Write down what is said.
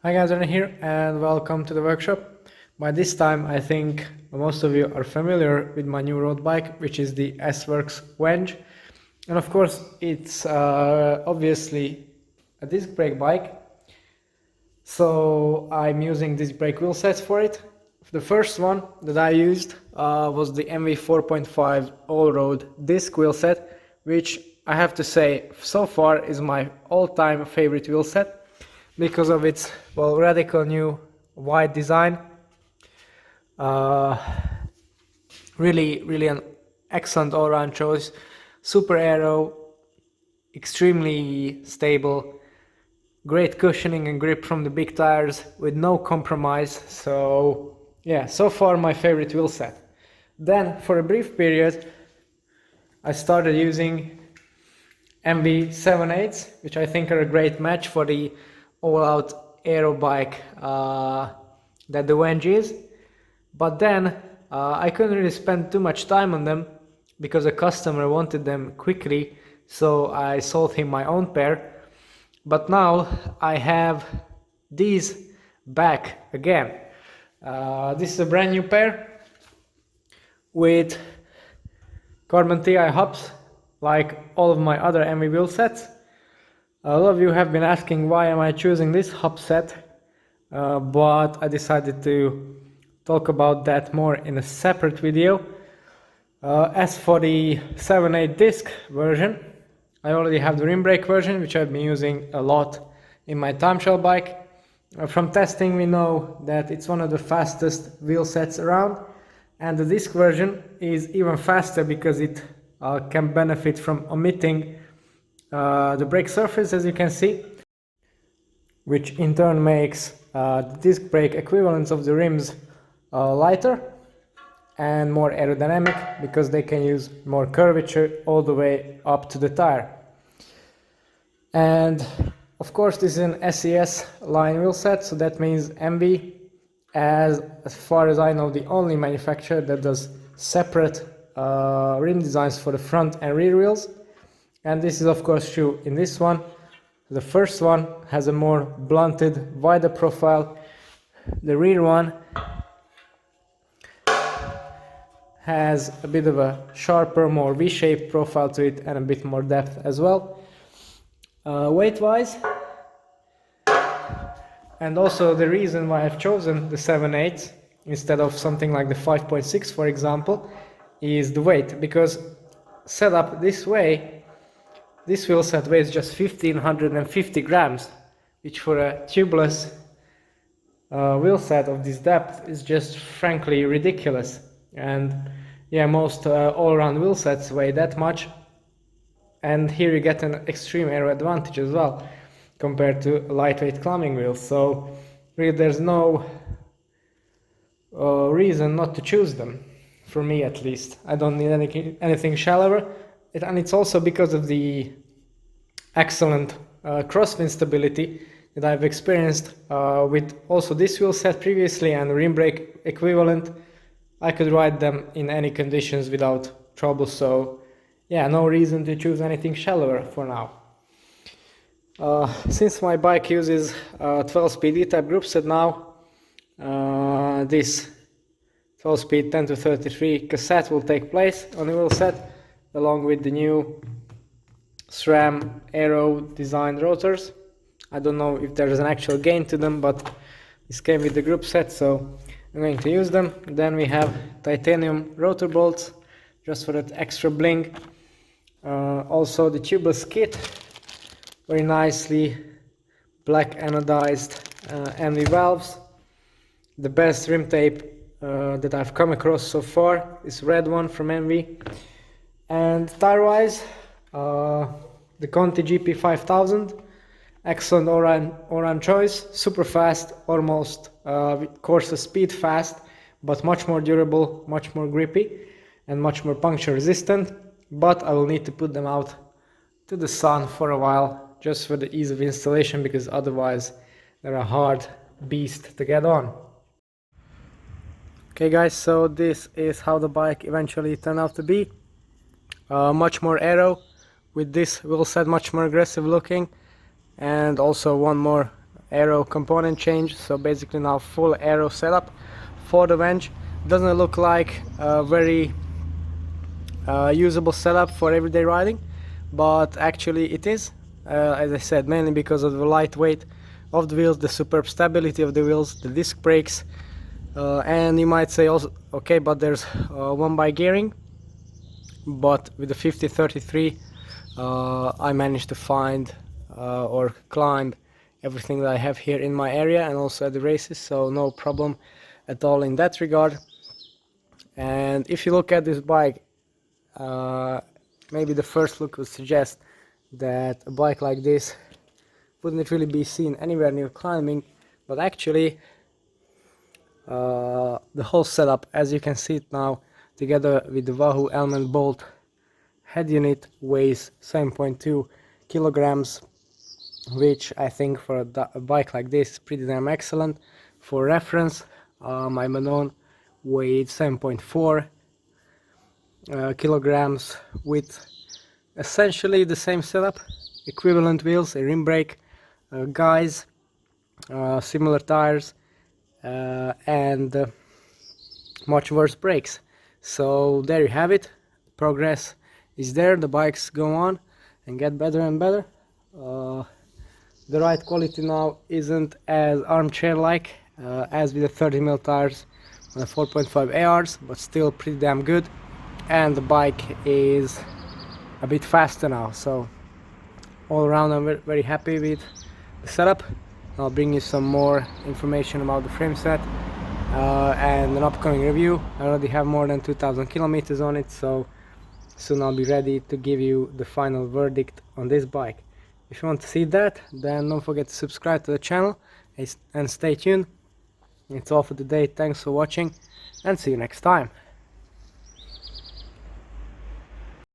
Hi guys, Aaron here and welcome to the workshop. By this time I think most of you are familiar with my new road bike, which is the S-Works Venge. And of course it's obviously a disc brake bike, so I'm using disc brake wheel sets for it. The first one that I used was the Enve 4.5 all-road disc wheel set, which I have to say so far is my all-time favorite wheel set because of its radical new wide design. Really an excellent all-round choice. Super aero, extremely stable, great cushioning and grip from the big tires with no compromise. So yeah, so far my favorite wheel set. Then for a brief period I started using Enve SES, which I think are a great match for the all-out aero bike that the Venge is. But then I couldn't really spend too much time on them because a customer wanted them quickly, so I sold him my own pair. But now I have these back again. This is a brand new pair with carbon TI hubs, like all of my other Enve wheel sets. A lot of you have been asking why am I choosing this hub set, but I decided to talk about that more in a separate video. As for the 7/8 disc version, I already have the rim brake version, which I've been using a lot in my time trial bike. From testing we know that it's one of the fastest wheel sets around, and the disc version is even faster because it can benefit from omitting the brake surface, as you can see, which in turn makes the disc brake equivalents of the rims lighter and more aerodynamic because they can use more curvature all the way up to the tire. And of course this is an SES line wheel set, so that means Enve, as far as I know, the only manufacturer that does separate rim designs for the front and rear wheels. And this is of course true in this one. The first one has a more blunted, wider profile. The rear one has a bit of a sharper, more V-shaped profile to it and a bit more depth as well. Weight-wise, and also the reason why I've chosen the 7/8 instead of something like the 5.6 for example, is the weight, because set up this way, this wheel set weighs just 1550 grams, which for a tubeless wheel set of this depth is just frankly ridiculous. And yeah, most all-around wheel sets weigh that much, and here you get an extreme aero advantage as well compared to lightweight climbing wheels. So really there's no reason not to choose them, for me at least. I don't need anything shallower, and it's also because of the excellent crosswind stability that I've experienced with also this wheel set previously and rim brake equivalent. I could ride them in any conditions without trouble, so yeah, no reason to choose anything shallower for now. Since my bike uses 12-speed E-type group set now, this 12-speed 10 to 33 cassette will take place on the wheel set, along with the new SRAM aero designed rotors. I don't know if there's an actual gain to them, but this came with the group set, so I'm going to use them. Then we have titanium rotor bolts, just for that extra bling. Also the tubeless kit, very nicely black anodized Enve valves. The best rim tape that I've come across so far is red one from Enve. And tire wise, the Conti GP5000, excellent all-round choice, super fast, almost Corsa speed fast, but much more durable, much more grippy, and much more puncture resistant. But I will need to put them out to the sun for a while, just for the ease of installation, because otherwise they're a hard beast to get on. Okay guys, so this is how the bike eventually turned out to be. Much more aero with this wheel set, much more aggressive looking, and also one more aero component change, so basically now full aero setup for the Venge. Doesn't look like a very usable setup for everyday riding, but actually it is, as I said, mainly because of the lightweight of the wheels, the superb stability of the wheels, the disc brakes, and you might say also, okay, but there's one by gearing. But with the 5033 I managed to find or climb everything that I have here in my area and also at the races, so no problem at all in that regard. And if you look at this bike, maybe the first look would suggest that a bike like this wouldn't really be seen anywhere near climbing, but actually the whole setup, as you can see it now, together with the Wahoo element bolt head unit, weighs 7.2 kilograms, which I think for a bike like this is pretty damn excellent. For reference, my Manon weighed 7.4 kilograms with essentially the same setup, equivalent wheels, a rim brake, guys, similar tires, and much worse brakes. So there you have it. Progress is there, the bikes go on and get better and better. The ride quality now isn't as armchair-like as with the 30mm tires on the 4.5 ARs, but still pretty damn good. And the bike is a bit faster now, so all around I'm very happy with the setup. I'll bring you some more information about the frame set and an upcoming review. I already have more than 2000 kilometers on it, so soon I'll be ready to give you the final verdict on this bike. If you want to see that, then don't forget to subscribe to the channel and stay tuned. It's all for today. Thanks for watching and see you next time.